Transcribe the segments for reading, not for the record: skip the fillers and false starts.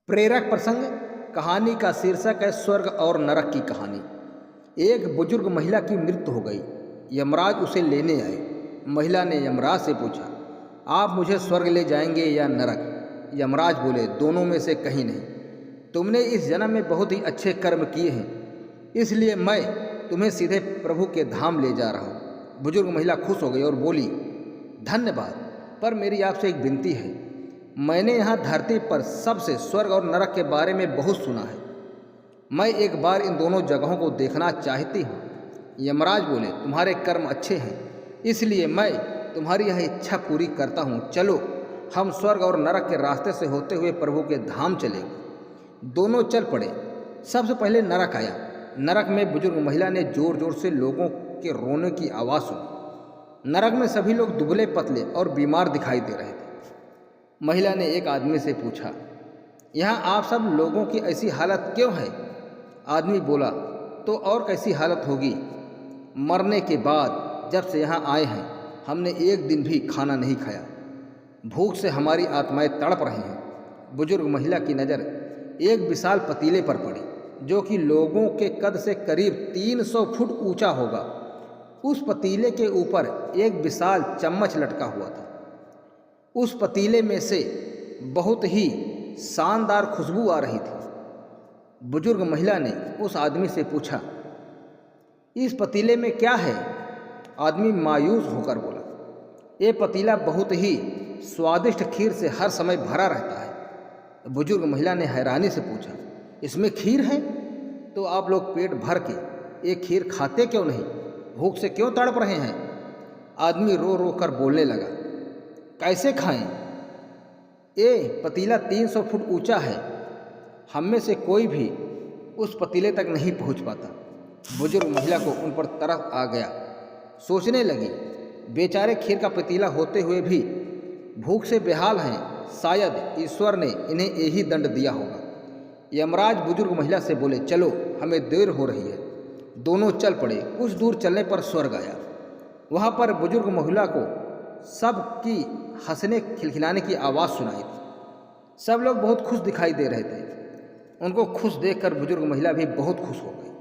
प्रेरक प्रसंग। कहानी का शीर्षक है स्वर्ग और नरक की कहानी। एक बुजुर्ग महिला की मृत्यु हो गई। यमराज उसे लेने आए। महिला ने यमराज से पूछा, आप मुझे स्वर्ग ले जाएंगे या नरक? यमराज बोले, दोनों में से कहीं नहीं। तुमने इस जन्म में बहुत ही अच्छे कर्म किए हैं, इसलिए मैं तुम्हें सीधे प्रभु के धाम ले जा रहा हूँ। बुजुर्ग महिला खुश हो गई और बोली, धन्यवाद, पर मेरी आपसे एक विनती है। मैंने यहाँ धरती पर सबसे स्वर्ग और नरक के बारे में बहुत सुना है। मैं एक बार इन दोनों जगहों को देखना चाहती हूँ। यमराज बोले, तुम्हारे कर्म अच्छे हैं, इसलिए मैं तुम्हारी यह इच्छा पूरी करता हूँ। चलो, हम स्वर्ग और नरक के रास्ते से होते हुए प्रभु के धाम चलेंगे। दोनों चल पड़े। सबसे पहले नरक आया। नरक में बुजुर्ग महिला ने जोर जोर से लोगों के रोने की आवाज़ सुनी। नरक में सभी लोग दुबले पतले और बीमार दिखाई दे रहे थे। महिला ने एक आदमी से पूछा, यहाँ आप सब लोगों की ऐसी हालत क्यों है? आदमी बोला, तो और कैसी हालत होगी? मरने के बाद जब से यहाँ आए हैं, हमने एक दिन भी खाना नहीं खाया। भूख से हमारी आत्माएं तड़प रही हैं। बुजुर्ग महिला की नज़र एक विशाल पतीले पर पड़ी, जो कि लोगों के कद से करीब 300 फुट ऊंचा होगा। उस पतीले के ऊपर एक विशाल चम्मच लटका हुआ था। उस पतीले में से बहुत ही शानदार खुशबू आ रही थी। बुजुर्ग महिला ने उस आदमी से पूछा, इस पतीले में क्या है? आदमी मायूस होकर बोला, ये पतीला बहुत ही स्वादिष्ट खीर से हर समय भरा रहता है। बुजुर्ग महिला ने हैरानी से पूछा, इसमें खीर है? तो आप लोग पेट भर के ये खीर खाते क्यों नहीं? भूख से क्यों तड़प रहे हैं? आदमी रो रो कर बोलने लगा, कैसे खाएं? ये पतीला 300 फुट ऊंचा है, हम में से कोई भी उस पतीले तक नहीं पहुंच पाता। बुजुर्ग महिला को उन पर तरस आ गया। सोचने लगी, बेचारे खीर का पतीला होते हुए भी भूख से बेहाल हैं। शायद ईश्वर ने इन्हें यही दंड दिया होगा। यमराज बुजुर्ग महिला से बोले, चलो, हमें देर हो रही है। दोनों चल पड़े। कुछ दूर चलने पर स्वर्ग आया। वहाँ पर बुजुर्ग महिला को सबकी हंसने खिलखिलाने की आवाज़ सुनाई थी। सब लोग बहुत खुश दिखाई दे रहे थे। उनको खुश देखकर बुजुर्ग महिला भी बहुत खुश हो गई।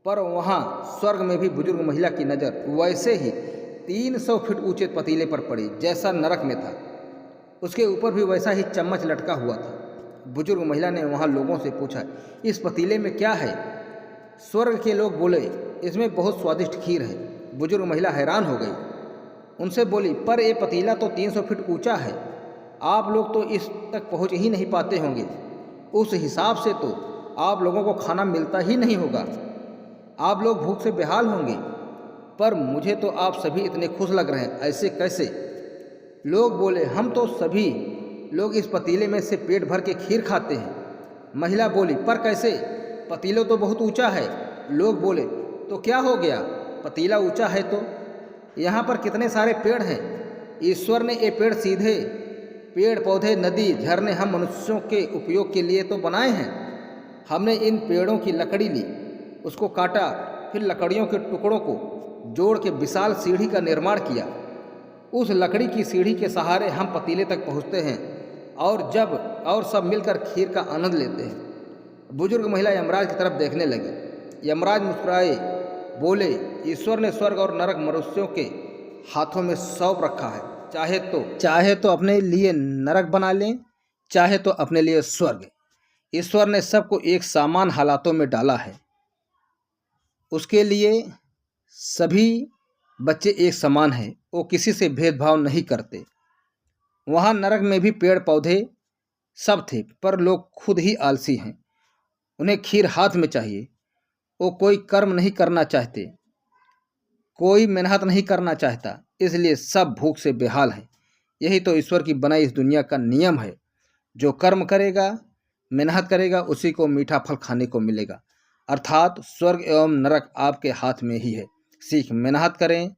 पर वहाँ स्वर्ग में भी बुजुर्ग महिला की नज़र वैसे ही 300 फीट ऊंचे पतीले पर पड़ी जैसा नरक में था। उसके ऊपर भी वैसा ही चम्मच लटका हुआ था। बुजुर्ग महिला ने वहाँ लोगों से पूछा, इस पतीले में क्या है? स्वर्ग के लोग बोले, इसमें बहुत स्वादिष्ट खीर है। बुजुर्ग महिला हैरान हो गई। उनसे बोली, पर ये पतीला तो 300 फीट ऊंचा है, आप लोग तो इस तक पहुंच ही नहीं पाते होंगे। उस हिसाब से तो आप लोगों को खाना मिलता ही नहीं होगा। आप लोग भूख से बेहाल होंगे। पर मुझे तो आप सभी इतने खुश लग रहे हैं, ऐसे कैसे? लोग बोले, हम तो सभी लोग इस पतीले में से पेट भर के खीर खाते हैं। महिला बोली, पर कैसे? पतीला तो बहुत ऊंचा है। लोग बोले, तो क्या हो गया? पतीला ऊंचा है तो यहाँ पर कितने सारे पेड़ हैं। ईश्वर ने ये पेड़ सीधे पेड़ पौधे, नदी, झरने हम मनुष्यों के उपयोग के लिए तो बनाए हैं। हमने इन पेड़ों की लकड़ी ली, उसको काटा, फिर लकड़ियों के टुकड़ों को जोड़ के विशाल सीढ़ी का निर्माण किया। उस लकड़ी की सीढ़ी के सहारे हम पतीले तक पहुँचते हैं और सब मिलकर खीर का आनंद लेते हैं। बुजुर्ग महिला यमराज की तरफ देखने लगी। यमराज मुस्कुराए, बोले, ईश्वर ने स्वर्ग और नरक मनुष्यों के हाथों में सौंप रखा है। चाहे तो अपने लिए नरक बना लें, चाहे तो अपने लिए स्वर्ग। ईश्वर ने सबको एक समान हालातों में डाला है। उसके लिए सभी बच्चे एक समान हैं, वो किसी से भेदभाव नहीं करते। वहाँ नरक में भी पेड़ पौधे सब थे, पर लोग खुद ही आलसी हैं। उन्हें खीर हाथ में चाहिए। वो कोई कर्म नहीं करना चाहते, कोई मेहनत नहीं करना चाहता, इसलिए सब भूख से बेहाल हैं। यही तो ईश्वर की बनाई इस दुनिया का नियम है। जो कर्म करेगा, मेहनत करेगा, उसी को मीठा फल खाने को मिलेगा। अर्थात स्वर्ग एवं नरक आपके हाथ में ही है। सीख मेहनत करें,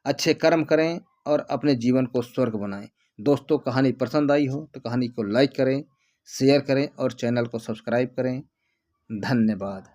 अच्छे कर्म करें और अपने जीवन को स्वर्ग बनाएं। दोस्तों, कहानी पसंद आई हो तो कहानी को लाइक करें, शेयर करें और चैनल को सब्सक्राइब करें। धन्यवाद।